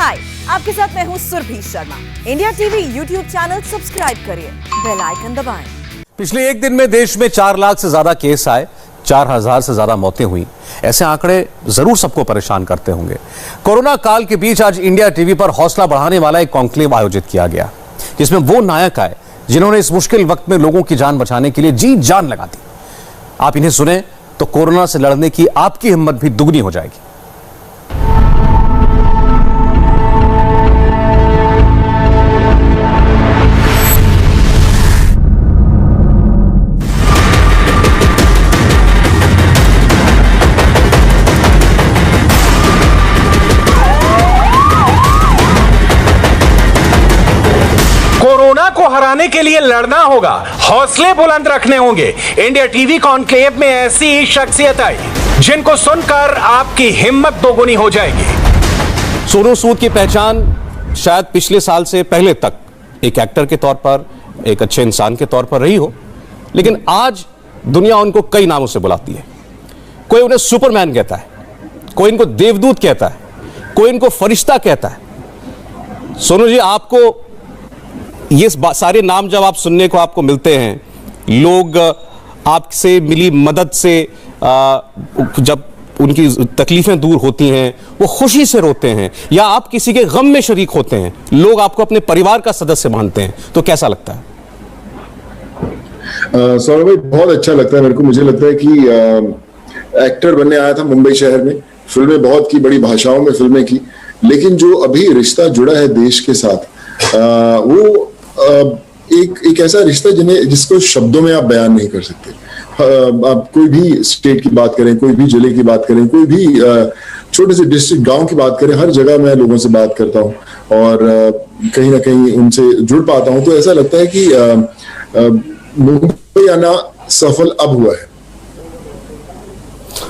हाय, आपके साथ मैं हूँ Surabhi Sharma. India TV YouTube channel subscribe करिए, बेल आइकन दबाएं। पिछले एक दिन में देश में 4 लाख से ज्यादा केस आए, 4000 से ज्यादा मौतें हुई। ऐसे आंकड़े जरूर सबको परेशान करते होंगे। कोरोना काल के बीच आज इंडिया टीवी पर हौसला बढ़ाने वाला एक कॉन्क्लेव आयोजित किया गया, जिसमें वो नायक आए जिन्होंने इस मुश्किल वक्त में लोगों की जान बचाने के लिए जी जान लगा दी। आप इन्हें सुने तो कोरोना से लड़ने की आपकी हिम्मत भी दुगनी हो जाएगी। कोरोना को हराने के लिए लड़ना होगा, हौसले बुलंद रखने होंगे। इंडिया टीवी कॉन्क्लेव में ऐसी शख्सियत आई जिनको सुनकर आपकी हिम्मत दोगुनी हो जाएगी। सोनू सूद की पहचान शायद पिछले साल से पहले तक एक एक्टर के तौर पर, एक अच्छे इंसान के तौर पर रही हो, लेकिन आज दुनिया उनको कई नामों से बुलाती है। कोई उन्हें सुपरमैन कहता है, कोई इनको देवदूत कहता है, कोई इनको फरिश्ता कहता है। सोनू जी, आपको ये सारे नाम जब आप सुनने को आपको मिलते हैं, लोग आपसे मिली मदद से जब उनकी तकलीफें दूर होती हैं, वो खुशी से रोते हैं, या आप किसी के गम में शरीक होते हैं, लोग आपको अपने परिवार का सदस्य मानते हैं, तो कैसा लगता है? सौरभ भाई, बहुत अच्छा लगता है मेरे को। मुझे लगता है कि एक्टर बनने आया था मुंबई शहर में, फिल्में बहुत की, बड़ी भाषाओं में फिल्में की, लेकिन जो अभी रिश्ता जुड़ा है देश के साथ, वो एक ऐसा रिश्ता जिसको शब्दों में आप बयान नहीं कर सकते। आप कोई भी स्टेट की बात करें, कोई भी जिले की बात करें, कोई भी छोटे से डिस्ट्रिक्ट गांव की बात करें, हर जगह मैं लोगों से बात करता हूं और कहीं ना कहीं उनसे जुड़ पाता हूं, तो ऐसा लगता है कि मुंबई आना सफल अब हुआ है।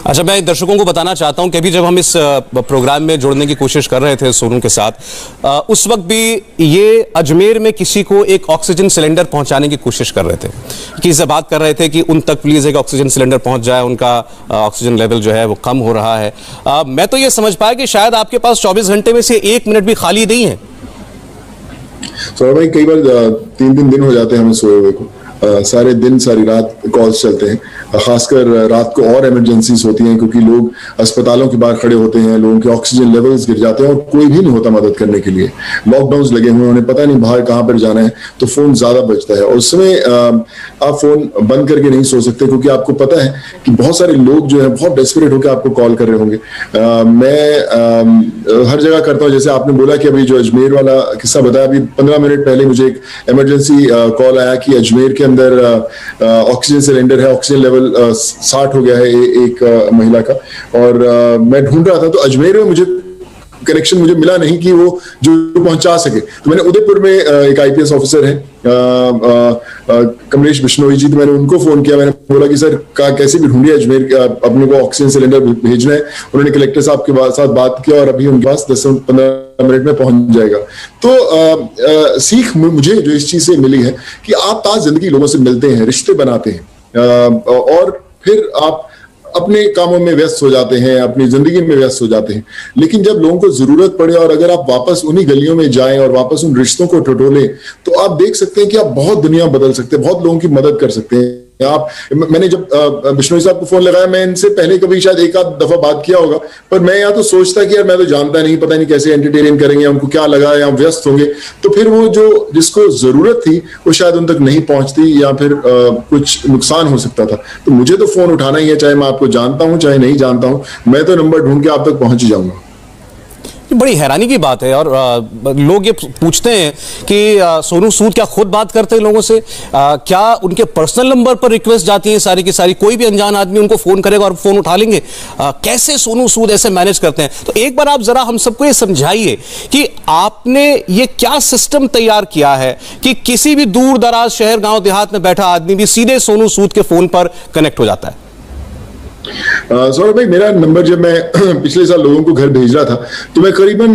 अच्छा, मैं दर्शकों को बताना चाहता हूं कि अभी जब हम इस प्रोग्राम में जुड़ने की कोशिश कर रहे थे सोनू के साथ, उस वक्त भी ये अजमेर में किसी को एक ऑक्सीजन सिलेंडर पहुंचाने की कोशिश कर रहे थे। किसी से बात कर रहे थे कि उन तक प्लीज एक ऑक्सीजन सिलेंडर पहुंच जाए, उनका ऑक्सीजन लेवल जो है वो कम हो रहा है। मैं तो ये समझ पाया कि शायद आपके पास 24 घंटे में से 1 मिनट भी खाली नहीं है। सौरभ भाई, कई बार 3-3 दिन हो जाते हैं हमें सोए हुए को। सारे दिन सारी रात कॉल्स चलते हैं, खासकर रात को और इमरजेंसीज होती हैं, क्योंकि लोग अस्पतालों के बाहर खड़े होते हैं, लोगों के ऑक्सीजन लेवल्स गिर जाते हैं और कोई भी नहीं होता मदद करने के लिए। लॉकडाउन लगे हुए, उन्हें पता नहीं बाहर कहाँ पर जाना है, तो फोन ज्यादा बजता है और उस समय आप फोन बंद करके नहीं सो सकते, क्योंकि आपको पता है कि बहुत सारे लोग जो है बहुत डेस्परेट होकर आपको कॉल कर रहे होंगे। मैं हर जगह करता हूँ, जैसे आपने बोला कि अभी जो अजमेर वाला किस्सा बताया, अभी 15 मिनट पहले मुझे एक इमरजेंसी कॉल आया कि अजमेर के अंदर ऑक्सीजन सिलेंडर है, ऑक्सीजन लेवल 60 हो गया है एक महिला का, और मैं ढूंढ रहा था, तो अजमेर में मुझे कनेक्शन मुझे मिला नहीं कि वो जो पहुंचा सके। तो मैंने उदयपुर में एक आईपीएस ऑफिसर है कमलेश बिश्नोई जी, तो मैंने उनको फोन किया। मैंने बोला कि सर कैसे भी ढूंढिए, अजमेर अपने को ऑक्सीजन सिलेंडर भेजना है। उन्होंने कलेक्टर साहब के साथ बात किया और अभी उनके पास 10-15 मिनट में पहुंच जाएगा। तो सीख मुझे जो इस चीज से मिली है कि आप ताज़ जिंदगी लोगों से मिलते हैं, रिश्ते बनाते हैं और फिर आप अपने कामों में व्यस्त हो जाते हैं, अपनी जिंदगी में व्यस्त हो जाते हैं, लेकिन जब लोगों को जरूरत पड़े और अगर आप वापस उन्हीं गलियों में जाएं और वापस उन रिश्तों को टटोलें, तो आप देख सकते हैं कि आप बहुत दुनिया बदल सकते हैं, बहुत लोगों की मदद कर सकते हैं। मैंने जब बिश्नोई साहब को फोन लगाया, मैं इनसे पहले कभी शायद एक आध दफा बात किया होगा, पर मैं यहाँ तो सोचता कि यार मैं तो जानता नहीं, पता नहीं कैसे एंटरटेन करेंगे, उनको क्या लगा, या व्यस्त होंगे, तो फिर वो जो जिसको जरूरत थी वो शायद उन तक नहीं पहुंचती, या फिर कुछ नुकसान हो सकता था। तो मुझे तो फोन उठाना ही है, चाहे मैं आपको जानता हूं चाहे नहीं जानता हूं, मैं तो नंबर ढूंढ के आप तक पहुंच ही जाऊंगा। बड़ी हैरानी की बात है, और लोग ये पूछते हैं कि सोनू सूद क्या खुद बात करते हैं लोगों से, क्या उनके पर्सनल नंबर पर रिक्वेस्ट जाती है सारी की सारी, कोई भी अनजान आदमी उनको फोन करेगा और फोन उठा लेंगे? कैसे सोनू सूद ऐसे मैनेज करते हैं? तो एक बार आप जरा हम सबको ये समझाइए कि आपने ये क्या सिस्टम तैयार किया है कि किसी भी दूर दराज शहर गांव देहात में बैठा आदमी भी सीधे सोनू सूद के फोन पर कनेक्ट हो जाता है। सौरभ भाई, मेरा नंबर जब मैं पिछले साल लोगों को घर भेज रहा था तो मैं करीबन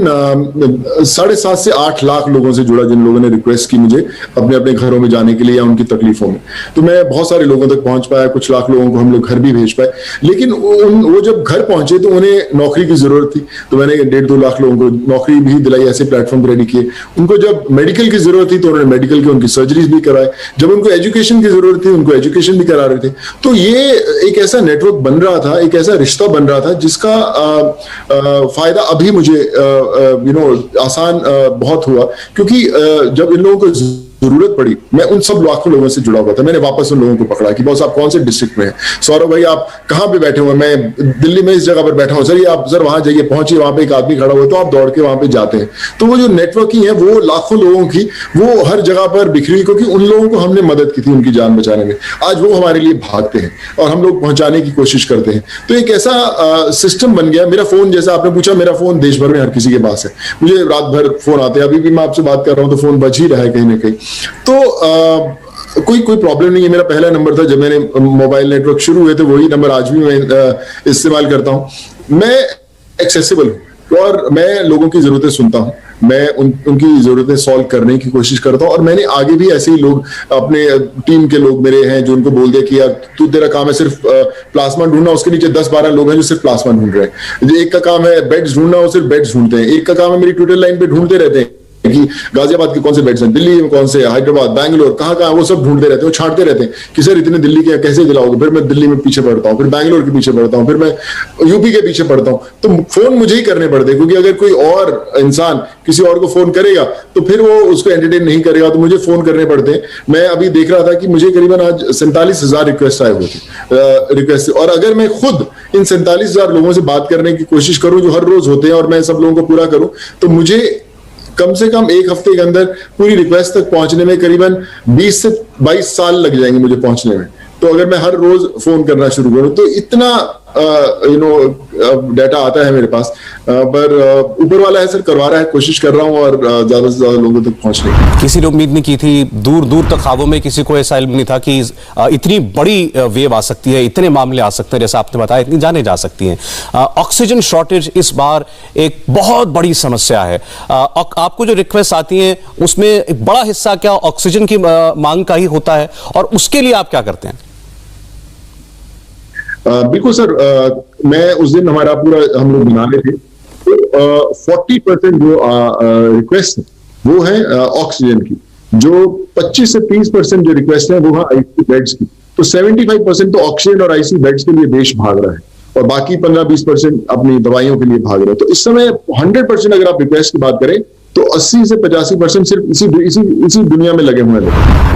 7.5 से 8 लाख लोगों से जुड़ा, जिन लोगों ने रिक्वेस्ट की मुझे अपने अपने घरों में जाने के लिए या उनकी तकलीफों में। तो मैं बहुत सारे लोगों तक पहुंच पाया, कुछ लाख लोगों को हम लोग घर भी भेज पाए। लेकिन वो जब घर पहुंचे तो उन्हें नौकरी की जरूरत थी, तो मैंने 1.5-2 लाख लोगों को नौकरी भी दिलाई, ऐसे प्लेटफॉर्म रेडी किए। उनको जब मेडिकल की जरूरत थी तो उन्होंने मेडिकल की, उनकी सर्जरीज भी कराए। जब उनको एजुकेशन की जरूरत थी उनको एजुकेशन भी करा रहे थे। तो ये एक ऐसा नेटवर्क बन रहा था, एक ऐसा रिश्ता बन रहा था जिसका फायदा अभी मुझे आसान बहुत हुआ, क्योंकि जब इन लोगों को जरूरत पड़ी मैं उन सब लाखों लोगों से जुड़ा हुआ था। मैंने वापस उन लोगों को पकड़ा कि बॉस आप कौन से डिस्ट्रिक्ट में हैं, सौरभ भाई आप कहां पे बैठे हुए, मैं दिल्ली में इस जगह पर बैठा हूं सर, ये आप सर वहां जाइए, पहुंचिए, वहां पे एक आदमी खड़ा हुआ, तो आप दौड़ के वहां पे जाते हैं। तो वो जो नेटवर्किंग है वो लाखों लोगों की, वो हर जगह पर बिखरी, क्योंकि उन लोगों को हमने मदद की थी उनकी जान बचाने में। आज वो हमारे लिए भागते हैं और हम लोग पहुंचाने की कोशिश करते हैं। तो एक ऐसा सिस्टम बन गया। मेरा फोन, जैसा आपने पूछा, मेरा फोन देश भर में हर किसी के पास है, मुझे रात भर फोन आते हैं। अभी भी मैं आपसे बात कर रहा हूं तो फोन बज ही रहा है कहीं ना कहीं। तो कोई प्रॉब्लम नहीं है। मेरा पहला नंबर था जब मैंने मोबाइल नेटवर्क शुरू हुए थे, वही नंबर आज भी मैं इस्तेमाल करता हूं। मैं एक्सेसिबल हूं और मैं लोगों की जरूरतें सुनता हूं, मैं उनकी जरूरतें सॉल्व करने की कोशिश करता हूं। और मैंने आगे भी ऐसे ही लोग, अपने टीम के लोग मेरे हैं जो उनको बोल दिया कि यार तू, तेरा काम है सिर्फ प्लाज्मा ढूंढना, उसके नीचे 10-12 लोग हैं जो सिर्फ प्लाज्मा ढूंढ रहे हैं। एक का काम है बेड्स ढूंढना, वो सिर्फ बेड्स ढूंढते हैं। एक का काम है मेरी ट्विटर लाइन पे ढूंढते रहते हैं कि गाजियाबाद के कौन से बेड्स हैं, दिल्ली में कौन से, हैदराबाद, बैंगलोर, कहाँ वो सब ढूंढते रहते हैं, वो छांटते रहते हैं कि सर इतने दिल्ली के कैसे दिलाओगे। फिर मैं दिल्ली में पीछे पड़ता हूँ, फिर बैंगलोर के पीछे पड़ता हूँ, फिर मैं यूपी के पीछे पड़ता हूँ। तो फोन मुझे ही करने पड़ते हैं, क्योंकि अगर कोई और इंसान किसी और को फोन करेगा तो फिर वो उसको एंटरटेन नहीं करेगा, तो मुझे फोन करने पड़ते हैं। मैं अभी देख रहा था कि मुझे करीबन आज 47,000 रिक्वेस्ट आए हुए थे, रिक्वेस्ट। और अगर मैं खुद इन 47,000 लोगों से बात करने की कोशिश करूं जो हर रोज होते हैं, और मैं सब लोगों को पूरा करूं, तो मुझे कम से कम एक हफ्ते के अंदर पूरी रिक्वेस्ट तक पहुंचने में करीबन 20 से 22 साल लग जाएंगे मुझे पहुंचने में। तो अगर मैं हर रोज फोन करना शुरू करूं तो इतना डाटा आता है मेरे पास। पर ऊपर वाला है सर, करवा रहा है, कोशिश कर रहा हूं और ज्यादा से ज्यादा लोगों तक पहुंचने की। किसी ने उम्मीद नहीं की थी, दूर दूर तक ख्वाबों में किसी को ऐसा इल्म नहीं था कि इतनी बड़ी वेव आ सकती है, इतने मामले आ सकते हैं, जैसा आपने बताया, इतनी जाने जा सकती हैं। ऑक्सीजन शॉर्टेज इस बार एक बहुत बड़ी समस्या है। आपको जो रिक्वेस्ट आती हैं उसमें एक बड़ा हिस्सा क्या ऑक्सीजन की मांग का ही होता है, और उसके लिए आप क्या करते हैं? बिल्कुल सर, मैं उस दिन हमारा पूरा हम लोग बना रहे थे, तो 40% जो रिक्वेस्ट वो है ऑक्सीजन की, जो 25 से 30% जो रिक्वेस्ट है वो है आईसीयू बेड्स की। तो 75% तो ऑक्सीजन और आईसीयू बेड्स के लिए देश भाग रहा है, और बाकी 15-20% अपनी दवाइयों के लिए भाग रहे हैं। तो इस समय 100% अगर आप रिक्वेस्ट की बात करें तो 80 से 85% सिर्फ इसी दुनिया में लगे हुए हैं।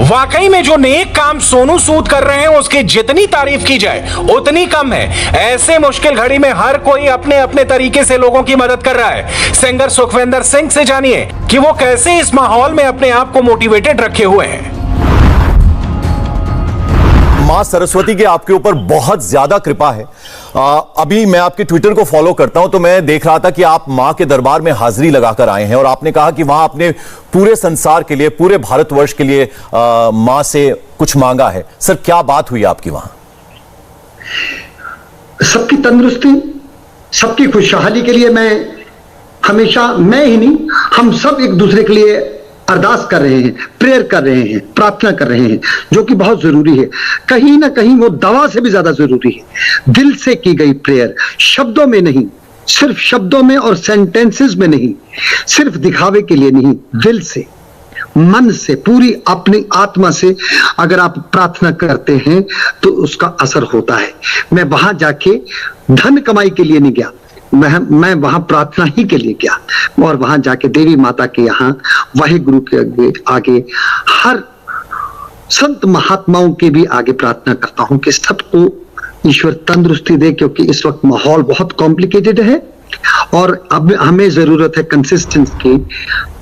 वाकई में जो नेक काम सोनू सूद कर रहे हैं उसकी जितनी तारीफ की जाए उतनी कम है। ऐसे मुश्किल घड़ी में हर कोई अपने अपने तरीके से लोगों की मदद कर रहा है। सिंगर सुखविंदर सिंह से जानिए कि वो कैसे इस माहौल में अपने आप को मोटिवेटेड रखे हुए हैं। मां सरस्वती की आपके ऊपर बहुत ज्यादा कृपा है। अभी मैं आपके ट्विटर को फॉलो करता हूं तो मैं देख रहा था कि आप मां के दरबार में हाजिरी लगाकर आए हैं, और आपने कहा कि वहां अपने पूरे संसार के लिए, पूरे भारतवर्ष के लिए मां से कुछ मांगा है। सर क्या बात हुई आपकी वहां? सबकी तंदुरुस्ती, सबकी खुशहाली के लिए मैं हमेशा, मैं ही नहीं, हम सब एक दूसरे के लिए अरदास कर रहे हैं, प्रेयर कर रहे हैं, प्रार्थना कर रहे हैं, जो कि बहुत जरूरी है। कहीं ना कहीं वो दवा से भी ज्यादा जरूरी है। दिल से की गई प्रेयर, शब्दों में नहीं, सिर्फ शब्दों में और सेंटेंसेस में नहीं, सिर्फ दिखावे के लिए नहीं, दिल से, मन से, पूरी अपनी आत्मा से अगर आप प्रार्थना करते हैं तो उसका असर होता है। मैं वहां जाके धन कमाई के लिए नहीं गया, मैं वहां प्रार्थना ही के लिए गया, और वहां जाके देवी माता के यहाँ, वाहिगुरु के आगे, हर संत महात्माओं के भी आगे प्रार्थना करता हूं कि सबको ईश्वर तंदुरुस्ती दे, क्योंकि इस वक्त माहौल बहुत कॉम्प्लिकेटेड है और अब हमें जरूरत है कंसिस्टेंसी की।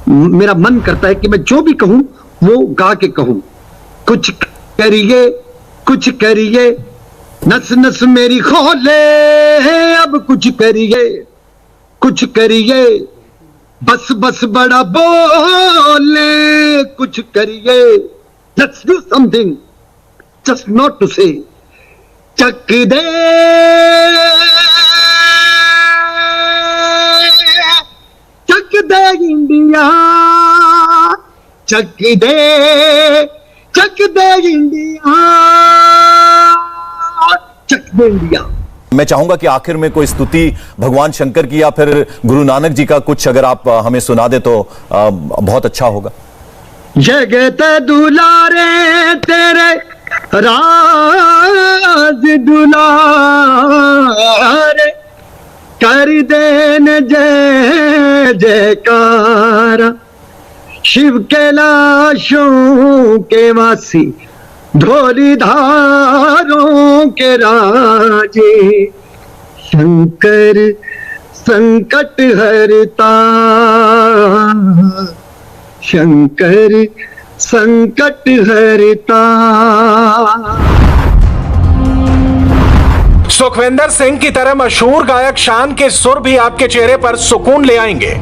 मेरा मन करता है कि मैं जो भी कहूं वो गा के कहूं, कुछ करिए, कुछ करिए, नस नस मेरी खोले, अब कुछ करिए, कुछ करिए, बस बस बड़ा बोले, कुछ करिए, let's do something, just not to say, चक दे इंडिया, चक दे इंडिया, चक दे इंडिया। मैं चाहूंगा कि आखिर में कोई स्तुति भगवान शंकर की या फिर गुरु नानक जी का कुछ अगर आप हमें सुना दे तो बहुत अच्छा होगा। जगत दुलारे तेरे राज दुलारे, कर देन जय जयकार, शिव कैलाशों के वासी, धोली धारों के राजे, शंकर संकट हरता, शंकर संकट हरता। सुखविंदर सिंह की तरह मशहूर गायक शान के सुर भी आपके चेहरे पर सुकून ले आएंगे।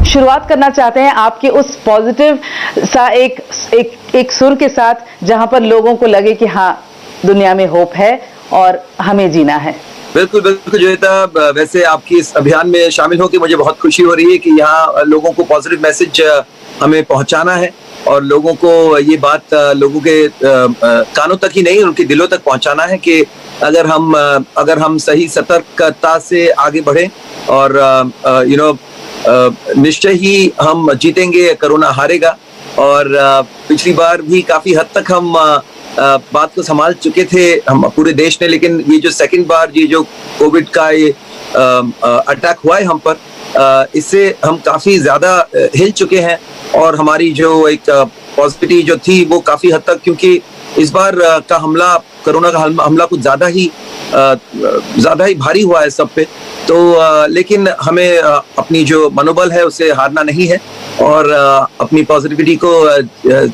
शुरुआत करना चाहते हैं आपके उस पॉजिटिव सा एक सुर के साथ, जहां पर लोगों को लगे कि हाँ, दुनिया में होप है और हमें जीना है। बिल्कुल बिल्कुल जोयता, वैसे आपकी इस अभियान में शामिल होकर मुझे बहुत खुशी हो रही है कि यहाँ लोगों को पॉजिटिव मैसेज हमें पहुंचाना है और लोगों को ये बात लोगों के कानों तक ही नहीं, उनके दिलों तक पहुंचाना है कि अगर हम सही सतर्कता से आगे बढ़े और निश्चय ही हम जीतेंगे, कोरोना हारेगा। और पिछली बार भी काफी हद तक हम बात को संभाल चुके थे हम पूरे देश ने, लेकिन ये जो सेकंड बार ये जो कोविड का ये अटैक हुआ है हम पर, इससे हम काफी ज्यादा हिल चुके हैं और हमारी जो एक पॉजिटिविटी जो थी वो काफी हद तक, क्योंकि इस बार का हमला, कोरोना का हमला कुछ ज्यादा ही भारी हुआ है सब पे। तो लेकिन हमें अपनी जो मनोबल है उसे हारना नहीं है और अपनी पॉजिटिविटी को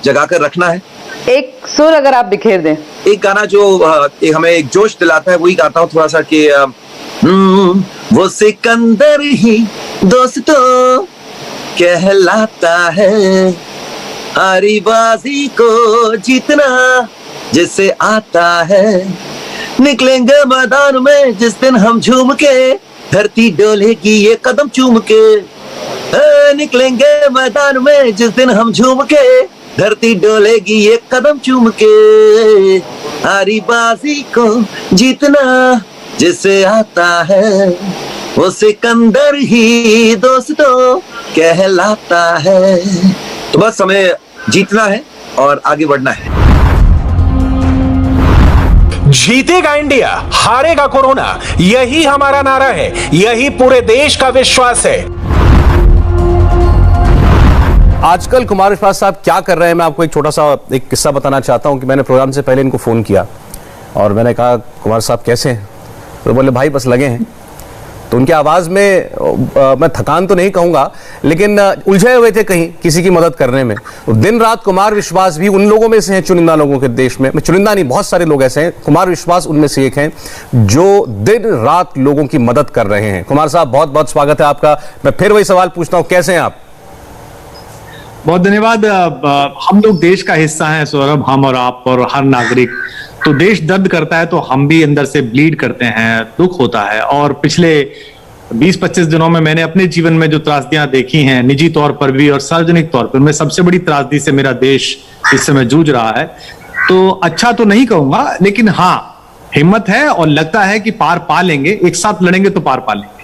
जगा कर रखना है। एक सुर अगर आप बिखेर दें, एक गाना जो हमें एक जोश दिलाता है वही गाता हूँ थोड़ा सा कि वो सिकंदर ही दोस्तों कहलाता है, हारी बाजी को जीतना जिससे आता है, निकलेंगे मैदान में जिस दिन हम झूम के, धरती डोलेगी ये कदम चूम के, निकलेंगे मैदान में जिस दिन हम झूम के, धरती डोलेगी ये कदम चूम के, हारी बाजी को जीतना जिसे आता है, वो सिकंदर ही दोस्तों कहलाता है। तो बस हमें जीतना है और आगे बढ़ना है। जीतेगा इंडिया, हारेगा कोरोना, यही हमारा नारा है, यही पूरे देश का विश्वास है। आजकल कुमार विश्वास साहब क्या कर रहे हैं, मैं आपको एक छोटा सा एक किस्सा बताना चाहता हूं कि मैंने प्रोग्राम से पहले इनको फोन किया और मैंने कहा कुमार साहब कैसे हैं, तो बोले भाई बस लगे हैं। तो उनकी आवाज में मैं थकान तो नहीं कहूंगा, लेकिन उलझे हुए थे कहीं किसी की मदद करने में। तो दिन रात कुमार विश्वास भी उन लोगों में से हैं, चुनिंदा लोगों के देश में, चुनिंदा नहीं, बहुत सारे लोग ऐसे हैं, कुमार विश्वास उनमें से एक हैं जो दिन रात लोगों की मदद कर रहे हैं। कुमार साहब बहुत बहुत स्वागत है आपका। मैं फिर वही सवाल पूछता हूं, कैसे हैं आप? बहुत धन्यवाद। हम लोग देश का हिस्सा हैं सौरभ, हम और आप और हर नागरिक। तो देश दर्द करता है तो हम भी अंदर से ब्लीड करते हैं, दुख होता है। और पिछले 20-25 दिनों में मैंने अपने जीवन में जो त्रासदियां देखी हैं, निजी तौर पर भी और सार्वजनिक तौर पर, मैं सबसे बड़ी त्रासदी से मेरा देश इस समय जूझ रहा है। तो अच्छा तो नहीं कहूंगा, लेकिन हाँ, हिम्मत है और लगता है कि पार पा लेंगे, एक साथ लड़ेंगे तो पार पा लेंगे।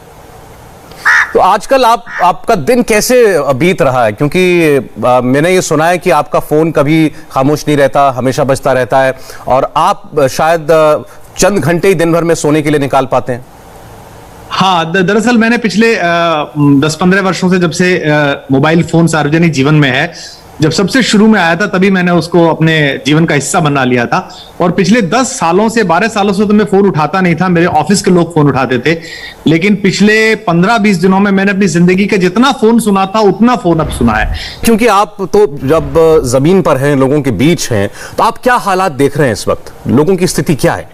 तो आजकल आपका दिन कैसे बीत रहा है? क्योंकि मैंने ये सुना है कि आपका फोन कभी खामोश नहीं रहता, हमेशा बजता रहता है और आप शायद चंद घंटे ही दिन भर में सोने के लिए निकाल पाते हैं। हाँ, दरअसल मैंने पिछले 10-15 वर्षों से, जब से मोबाइल फोन सार्वजनिक जीवन में है, जब सबसे शुरू में आया था तभी मैंने उसको अपने जीवन का हिस्सा बना लिया था। और पिछले 10 सालों से, 12 सालों से तो मैं फोन उठाता नहीं था, मेरे ऑफिस के लोग फोन उठाते थे। लेकिन पिछले 15-20 दिनों में मैंने अपनी जिंदगी का जितना फोन सुना था उतना फोन अब सुना है। क्योंकि आप तो जब जमीन पर हैं, लोगों के बीच हैं, तो आप क्या हालात देख रहे हैं इस वक्त? लोगों की स्थिति क्या है?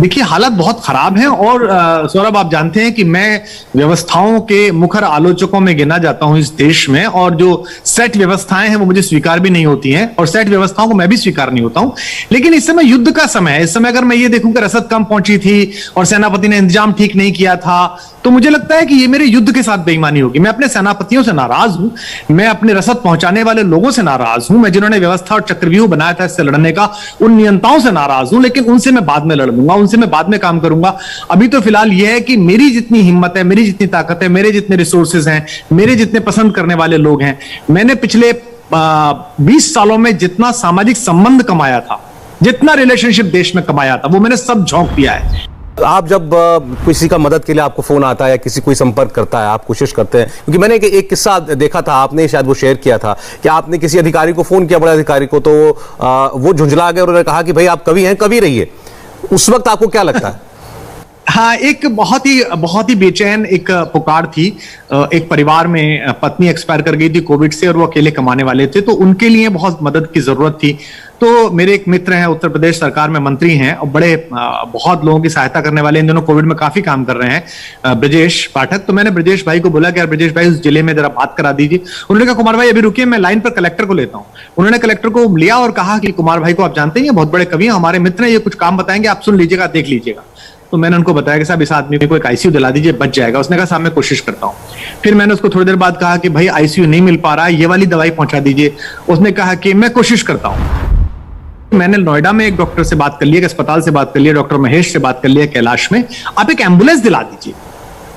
देखिए, हालत बहुत खराब है और सौरभ, आप जानते हैं कि मैं व्यवस्थाओं के मुखर आलोचकों में गिना जाता हूं इस देश में, और जो सेट व्यवस्थाएं हैं वो मुझे स्वीकार भी नहीं होती हैं और सेट व्यवस्थाओं को मैं भी स्वीकार नहीं होता हूं। लेकिन इस समय युद्ध का समय है। इस समय अगर मैं ये देखूं कि रसद कम पहुंची थी और सेनापति ने इंतजाम ठीक नहीं किया था, तो मुझे लगता है कि ये मेरे युद्ध के साथ बेईमानी होगी। मैं अपने सेनापतियों से नाराज हूं, मैं अपने रसद पहुंचाने वाले लोगों से नाराज हूं, मैं जिन्होंने व्यवस्था और चक्रव्यूह बनाया था इससे लड़ने का, उन नियंताओं से नाराज हूं, लेकिन उनसे मैं बाद में लड़ लूंगा, उनसे मैं बाद में काम करूंगा। अभी तो फिलहाल यह है कि मेरी जितनी हिम्मत है, मेरी जितनी ताकत है, मेरे जितने रिसोर्सेज हैं, मेरे जितने पसंद करने वाले लोग हैं, मैंने पिछले 20 सालों में जितना सामाजिक संबंध कमाया था, जितना रिलेशनशिप देश में कमाया था, वो मैंने सब झोंक दिया है। आप जब किसी का मदद के लिए आपको फोन आता है या किसी कोई संपर्क करता है, आप कोशिश करते हैं, क्योंकि मैंने एक किस्सा देखा था, आपने शायद वो शेयर किया था कि आपने किसी अधिकारी को फोन किया, बड़े अधिकारी को, तो वो झुंझला गए और उन्होंने कहा कि भाई आप कवि हैं, कवि रहिए। उस वक्त आपको क्या लगता है? हाँ, एक बहुत ही बेचैन एक पुकार थी। एक परिवार में पत्नी एक्सपायर कर गई थी कोविड से और वो अकेले कमाने वाले थे, तो उनके लिए बहुत मदद की जरूरत थी। तो मेरे एक मित्र हैं, उत्तर प्रदेश सरकार में मंत्री हैं और बड़े बहुत लोगों की सहायता करने वाले, इन दोनों कोविड में काफी काम कर रहे हैं, ब्रजेश पाठक। तो मैंने ब्रजेश भाई को बोला कि यार ब्रजेश भाई, उस जिले में जरा बात करा दीजिए। उन्होंने कहा कुमार भाई अभी रुकिए, मैं लाइन पर कलेक्टर को लेता हूँ। उन्होंने कलेक्टर को लिया और कहा कि कुमार भाई को आप जानते हैं, बहुत बड़े कवि हैं, हमारे मित्र हैं, ये कुछ काम बताएंगे, आप सुन लीजिएगा, देख लीजिएगा। तो मैंने उनको बताया कि साहब इस आदमी को एक आईसीयू दिला दीजिए, बच जाएगा। उसने कहा साहब मैं कोशिश करता हूँ। फिर मैंने उसको थोड़ी देर बाद कहा कि भाई आईसीयू नहीं मिल पा रहा है, ये वाली दवाई पहुंचा दीजिए। उसने कहा कि मैं कोशिश करता हूँ। मैंने नोएडा में एक डॉक्टर से बात कर लिया, अस्पताल से बात कर लिया, डॉक्टर महेश से बात कर लिया कैलाश में, आप एक एम्बुलेंस दिला दीजिए।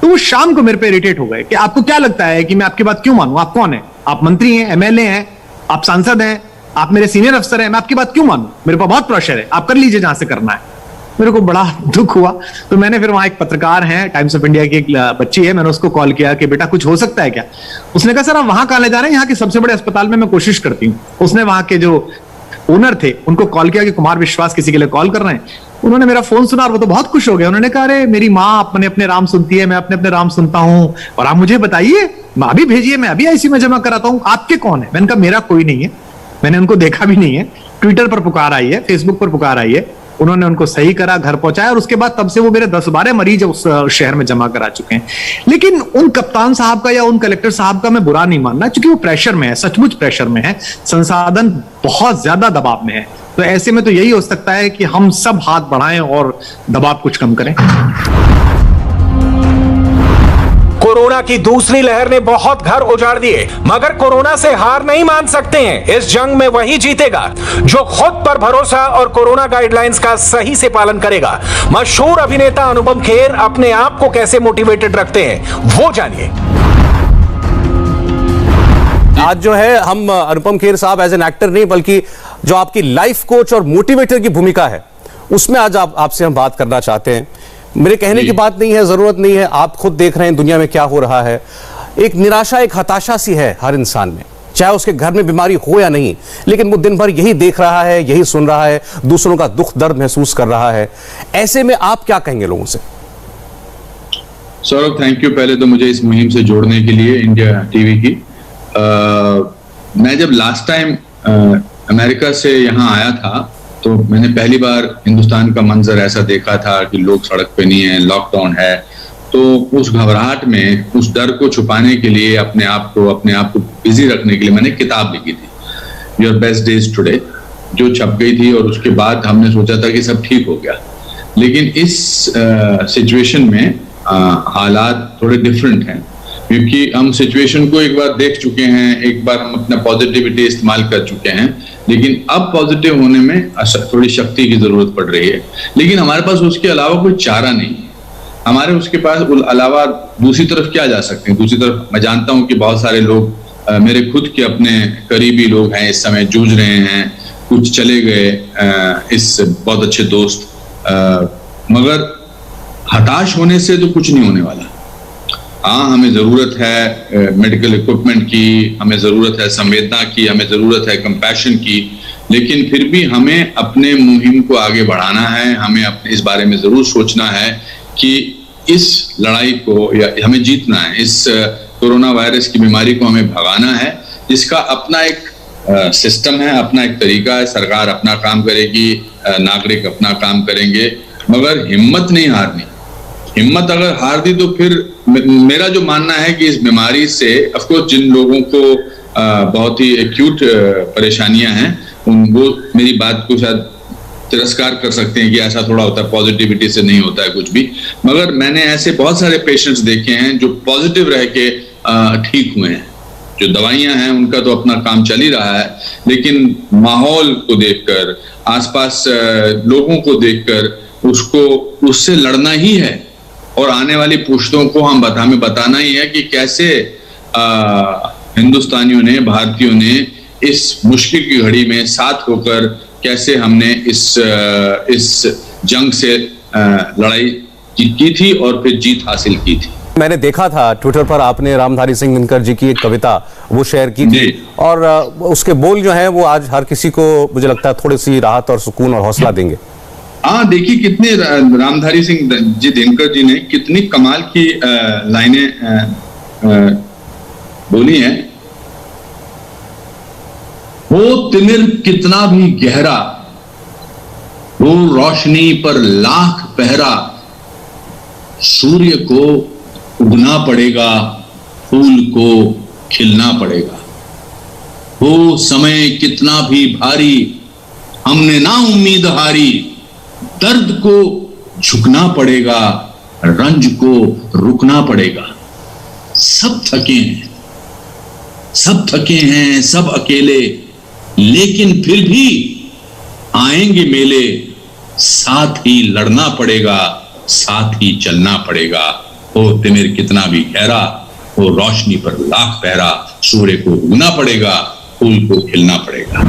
तो वो शाम को मेरे पे इरिटेट हो गए कि आपको क्या लगता है कि मैं आपकी बात क्यों मानूं? आप कौन है? आप मंत्री हैं, एमएलए हैं, आप सांसद हैं, आप मेरे सीनियर अफसर हैं, मैं आपकी बात क्यों मानूं? मेरे पास बहुत प्रेशर है, आप कर लीजिए जहां से करना है। मेरे को बड़ा दुख हुआ। तो मैंने फिर वहां एक पत्रकार है, टाइम्स ऑफ इंडिया की एक बच्ची है, मैंने उसको कॉल किया कि बेटा कुछ हो सकता है क्या? उसने कहा सर आप वहां कहां ले जा रहे हैं, यहाँ के सबसे बड़े अस्पताल में मैं कोशिश करती हूँ। उसने वहां के जो ओनर थे उनको कॉल किया कि कुमार विश्वास किसी के लिए कॉल कर रहे हैं। उन्होंने मेरा फोन सुना और वो तो बहुत खुश हो गए। उन्होंने कहा अरे मेरी माँ अपने अपने राम सुनती है, मैं अपने अपने राम सुनता हूँ, और आप मुझे बताइए, माँ भी भेजिए, मैं अभी आईसीयू में जमा कराता हूँ। आपके कौन है? मैंने कहा मेरा कोई नहीं है, मैंने उनको देखा भी नहीं है। ट्विटर पर पुकार आई है, फेसबुक पर पुकार आई है, उन्होंने उनको सही करा, घर पहुंचाया, और उसके बाद तब से वो मेरे 10-12 मरीज उस शहर में जमा करा चुके हैं। लेकिन उन कप्तान साहब का या उन कलेक्टर साहब का मैं बुरा नहीं मानना, क्योंकि वो प्रेशर में है, सचमुच प्रेशर में है, संसाधन बहुत ज्यादा दबाव में है। तो ऐसे में तो यही हो सकता है कि हम सब हाथ बढ़ाएं और दबाव कुछ कम करें। कोरोना की दूसरी लहर ने बहुत घर उजाड़ दिए, मगर कोरोना से हार नहीं मान सकते हैं। इस जंग में वही जीतेगा जो खुद पर भरोसा और कोरोना गाइडलाइंस का सही से पालन करेगा। मशहूर अभिनेता अनुपम खेर अपने आप को कैसे मोटिवेटेड रखते हैं, वो जानिए। आज जो है हम अनुपम खेर साहब एज एन एक्टर नहीं, बल्कि जो आपकी लाइफ कोच और मोटिवेटर की भूमिका है, उसमें आज आपसे हम बात करना चाहते हैं। मेरे कहने की बात नहीं है, जरूरत नहीं है, आप खुद देख रहे हैं दुनिया में क्या हो रहा है। एक निराशा, एक हताशा सी है हर इंसान में, चाहे उसके घर में बीमारी हो या नहीं, लेकिन वो दिन भर यही देख रहा है, यही सुन रहा है, दूसरों का दुख दर्द महसूस कर रहा है। ऐसे में आप क्या कहेंगे लोगों से? सौरभ, थैंक यू पहले तो मुझे इस मुहिम से जोड़ने के लिए, इंडिया टीवी की। मैं जब लास्ट टाइम अमेरिका से यहाँ आया था तो मैंने पहली बार हिंदुस्तान का मंजर ऐसा देखा था कि लोग सड़क पे नहीं है, लॉकडाउन है। तो उस घबराहट में, उस डर को छुपाने के लिए, अपने आप को बिजी रखने के लिए मैंने किताब लिखी थी, योर बेस्ट डेज टुडे, जो छप गई थी। और उसके बाद हमने सोचा था कि सब ठीक हो गया, लेकिन इस सिचुएशन में हालात थोड़े डिफरेंट हैं, क्योंकि हम सिचुएशन को एक बार देख चुके हैं, एक बार हम अपना पॉजिटिविटी इस्तेमाल कर चुके हैं, लेकिन अब पॉजिटिव होने में थोड़ी शक्ति की जरूरत पड़ रही है। लेकिन हमारे पास उसके अलावा कोई चारा नहीं है। हमारे उसके पास अलावा दूसरी तरफ क्या जा सकते हैं? दूसरी तरफ मैं जानता हूं कि बहुत सारे लोग, मेरे खुद के अपने करीबी लोग हैं, इस समय जूझ रहे हैं, कुछ चले गए, इस बहुत अच्छे दोस्त, मगर हताश होने से तो कुछ नहीं होने वाला। हाँ, हमें जरूरत है मेडिकल इक्विपमेंट की, हमें जरूरत है संवेदना की, हमें जरूरत है कंपैशन की, लेकिन फिर भी हमें अपने मुहिम को आगे बढ़ाना है। हमें अपने इस बारे में जरूर सोचना है कि इस लड़ाई को या हमें जीतना है, इस कोरोना वायरस की बीमारी को हमें भगाना है, जिसका अपना एक सिस्टम है, अपना एक तरीका है। सरकार अपना काम करेगी, नागरिक अपना काम करेंगे, मगर हिम्मत नहीं हारनी। हिम्मत अगर हार दी तो फिर मेरा जो मानना है कि इस बीमारी से अफकोर्स जिन लोगों को बहुत ही एक्यूट परेशानियां हैं वो मेरी बात को शायद तिरस्कार कर सकते हैं कि ऐसा थोड़ा होता है, पॉजिटिविटी से नहीं होता है कुछ भी, मगर मैंने ऐसे बहुत सारे पेशेंट्स देखे हैं जो पॉजिटिव रह के ठीक हुए हैं। जो दवाइयां हैं उनका तो अपना काम चल ही रहा है, लेकिन माहौल को देखकर, आसपास लोगों को देखकर उसको उससे लड़ना ही है और आने वाली पुश्तों को हमें बताना ही है कि कैसे हिंदुस्तानियों ने, भारतीयों ने इस मुश्किल की घड़ी में साथ होकर कैसे हमने इस जंग से लड़ाई की थी और फिर जीत हासिल की थी। मैंने देखा था ट्विटर पर आपने रामधारी सिंह दिनकर जी की एक कविता वो शेयर की थी और उसके बोल जो हैं वो आज हर किसी को मुझे लगता है थोड़ी सी राहत और सुकून और हौसला देंगे। हाँ, देखिए कितने रामधारी सिंह जी दिनकर जी ने कितनी कमाल की लाइनें बोली हैं। वो तिमिर कितना भी गहरा, वो रोशनी पर लाख पहरा, सूर्य को उगना पड़ेगा, फूल को खिलना पड़ेगा। वो समय कितना भी भारी, हमने ना उम्मीद हारी, दर्द को झुकना पड़ेगा, रंज को रुकना पड़ेगा। सब थके हैं, सब थके हैं, सब अकेले, लेकिन फिर भी आएंगे मेले, साथ ही लड़ना पड़ेगा, साथ ही चलना पड़ेगा। वो तिमिर कितना भी गहरा, वो रोशनी पर लाख पहरा, सूर्य को उगना पड़ेगा, फूल को खिलना पड़ेगा।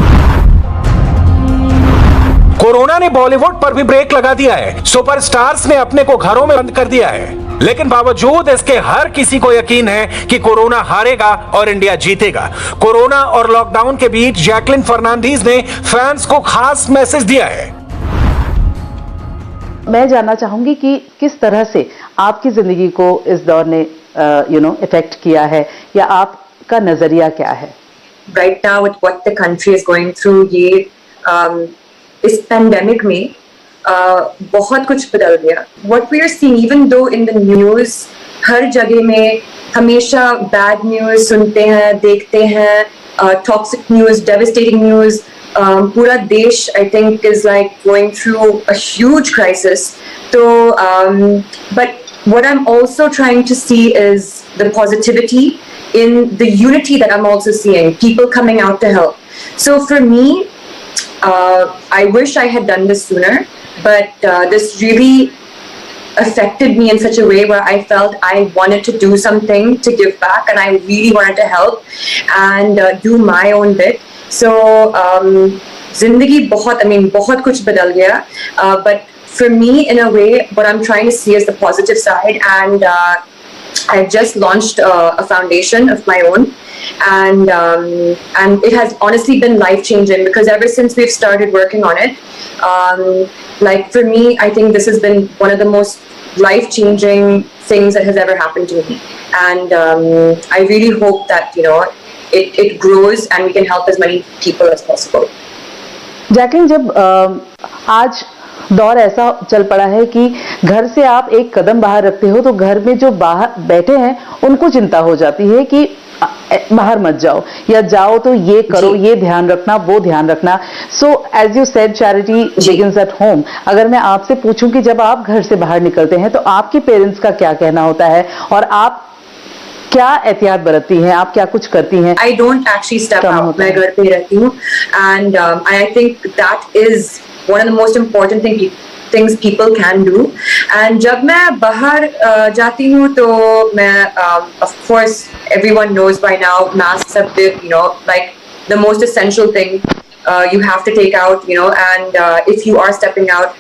कोरोना ने बॉलीवुड पर भी ब्रेक लगा दिया है। सुपरस्टार्स ने अपने को घरों में बंद कर दिया है, लेकिन बावजूद इसके हर किसी को यकीन है कि कोरोना हारेगा और इंडिया जीतेगा। कोरोना और लॉकडाउन के बीच जैकलिन फर्नांडीज ने फैंस को खास मैसेज दिया है। मैं जानना चाहूंगी कि किस तरह से आपकी जिंदगी को इस दौर ने इफेक्ट किया है, या आपका नजरिया क्या है? Right now with what the country is going through, ये इस पैंडेमिक में बहुत कुछ बदल गया। What we are seeing, even though in the news, हर जगह में हमेशा बैड न्यूज सुनते हैं, देखते हैं, टॉक्सिक न्यूज, डेविस्टेटिंग न्यूज। पूरा देश I think is like going through a huge crisis. So, but what I'm also trying to see is the positivity in the unity that I'm also seeing, people coming out to help. So for me, I wish I had done this sooner, but this really affected me in such a way where I felt I wanted to do something to give back, and I really wanted to help and do my own bit. So zindagi बहुत कुछ बदल गया, but for me in a way what I'm trying to see is the positive side, and I've just launched a foundation of my own, and it has honestly been life changing, because ever since we've started working on it, like for me, I think this has been one of the most life changing things that has ever happened to me, and I really hope that it grows and we can help as many people as possible. Jacqueline, जब आज दौर ऐसा चल पड़ा है कि घर से आप एक कदम बाहर रखते हो तो घर में जो बाहर बैठे हैं उनको चिंता हो जाती है कि बाहर मत जाओ, या जाओ तो ये करो, ये ध्यान रखना, वो ध्यान रखना। So as you said, charity begins at home. अगर मैं आपसे पूछूं कि जब आप घर से बाहर निकलते हैं तो आपके पेरेंट्स का क्या कहना होता है, और आप क्या एहतियात बरतती हैं, आप क्या कुछ करती हैं? I don't actually step out. मैं घर पे रहती हूँ, and I think that is one of the most important things people can do. And जब मैं बाहर जाती हूँ तो मैं of course everyone knows by now masks have been like the most essential thing you have to take out, and if you are stepping out,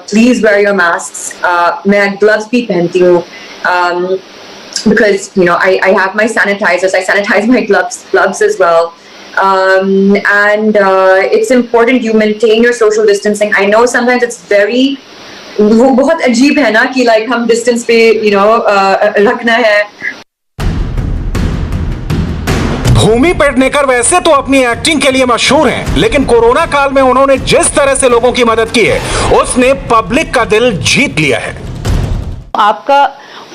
please wear your masks. मैं gloves भी पहनती हूँ, because I have my sanitizers. I sanitize my gloves as well. And it's important you maintain your social distancing. I know sometimes it's वो बहुत अजीब है ना कि like हम distance पे रखना है। भूमि पेडनेकर वैसे तो अपनी एक्टिंग के लिए मशहूर हैं, लेकिन कोरोना काल में उन्होंने जिस तरह से लोगों की मदद की है, उसने पब्लिक का दिल जीत लिया है। आपका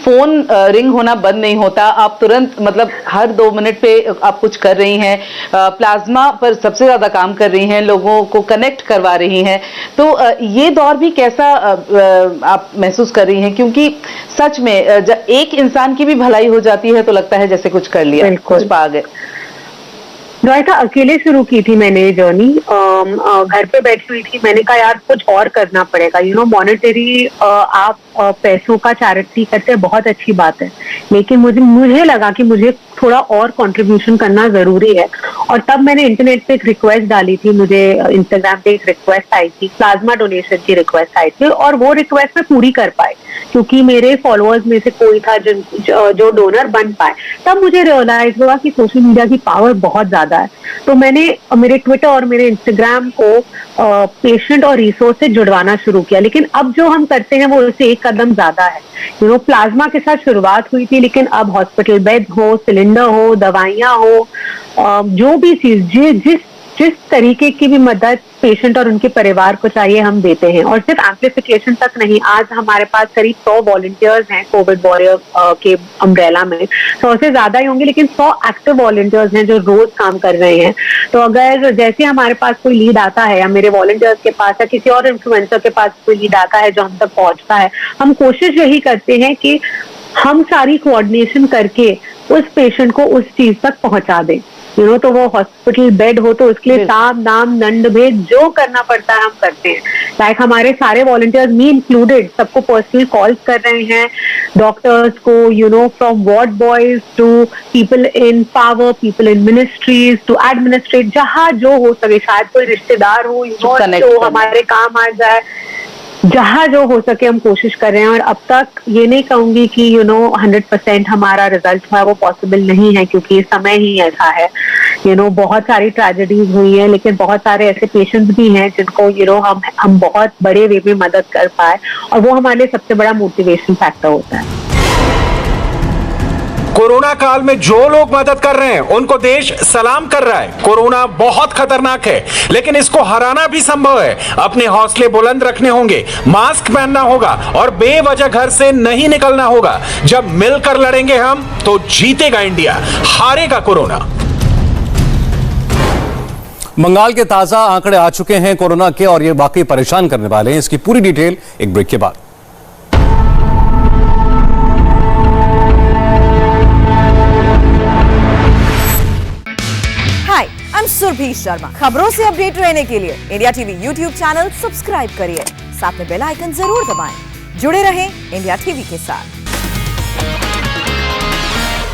फोन रिंग होना बंद नहीं होता, आप तुरंत मतलब हर 2 मिनट पे आप कुछ कर रही हैं, प्लाज्मा पर सबसे ज्यादा काम कर रही हैं, लोगों को कनेक्ट करवा रही हैं। तो ये दौर भी कैसा आप महसूस कर रही हैं? क्योंकि सच में जब एक इंसान की भी भलाई हो जाती है तो लगता है जैसे कुछ कर लिया, कुछ पा गए। द्वारिका, अकेले शुरू की थी मैंने ये जर्नी, घर पे बैठी हुई थी, मैंने कहा यार कुछ और करना पड़ेगा। मॉनेटरी आप पैसों का चैरिटी करते हैं, बहुत अच्छी बात है, लेकिन मुझे लगा कि मुझे थोड़ा और कंट्रीब्यूशन करना जरूरी है। और तब मैंने इंटरनेट पे एक रिक्वेस्ट डाली थी, मुझे इंस्टाग्राम पे एक रिक्वेस्ट आई थी, प्लाज्मा डोनेशन की रिक्वेस्ट आई थी, और वो रिक्वेस्ट मैं पूरी कर पाई क्योंकि मेरे फॉलोअर्स में से कोई था जो डोनर बन पाए। तब मुझे रियलाइज हुआ कि सोशल मीडिया की पावर बहुत ज्यादा है। तो मैंने मेरे ट्विटर और मेरे इंस्टाग्राम को पेशेंट और रिसोर्स से जुड़वाना शुरू किया, लेकिन अब जो हम करते हैं वो उससे एक कदम ज्यादा है। प्लाज्मा के साथ शुरुआत हुई थी, लेकिन अब हॉस्पिटल बेड हो, सिलेंडर हो, दवाइयां हो, जो भी चीज जिस तरीके की भी मदद पेशेंट और उनके परिवार को चाहिए हम देते हैं। और सिर्फ एम्प्लीफिकेशन तक नहीं, आज हमारे पास करीब 100 वॉलंटियर्स हैं कोविड वॉरियर के अम्ब्रेला में, 100 से ज्यादा ही होंगे, लेकिन 100 एक्टिव वॉलंटियर्स हैं जो रोज काम कर रहे हैं। तो अगर जैसे हमारे पास कोई लीड आता है या मेरे वॉलंटियर्स के पास या किसी और इन्फ्लुएंसर के पास कोई लीड आता है जो हम तक पहुंचता है, हम कोशिश यही करते हैं कि हम सारी कोऑर्डिनेशन करके उस पेशेंट को उस चीज तक पहुंचा दें। तो वो हॉस्पिटल बेड हो तो उसके लिए साम दाम दंड भेद जो करना पड़ता है हम करते हैं। लाइक हमारे सारे वॉलंटियर्स, मी इंक्लूडेड, सबको पर्सनल कॉल्स कर रहे हैं, डॉक्टर्स को, from ward boys to people in power, people in ministries to administrate, जहाँ जो हो सके, शायद कोई रिश्तेदार हो जो हमारे काम आ जाए, जहाँ जो हो सके हम कोशिश कर रहे हैं। और अब तक ये नहीं कहूंगी कि 100% हमारा रिजल्ट है, वो पॉसिबल नहीं है क्योंकि समय ही ऐसा है। बहुत सारी ट्रेजेडीज हुई है, लेकिन बहुत सारे ऐसे पेशेंट्स भी हैं जिनको हम बहुत बड़े वे में मदद कर पाए, और वो हमारे लिए सबसे बड़ा मोटिवेशन फैक्टर होता है। कोरोना काल में जो लोग मदद कर रहे हैं उनको देश सलाम कर रहा है। कोरोना बहुत खतरनाक है, लेकिन इसको हराना भी संभव है। अपने हौसले बुलंद रखने होंगे, मास्क पहनना होगा और बेवजह घर से नहीं निकलना होगा। जब मिलकर लड़ेंगे हम तो जीतेगा इंडिया, हारेगा कोरोना। बंगाल के ताजा आंकड़े आ चुके हैं कोरोना के, और ये वाकई परेशान करने वाले हैं। इसकी पूरी डिटेल एक ब्रेक के बाद। हाय, आई एम सुरभि शर्मा। खबरों से अपडेट रहने के लिए India TV YouTube channel subscribe करिए, साथ में बेल आइकन जरूर दबाएं। जुड़े रहें इंडिया टीवी के साथ।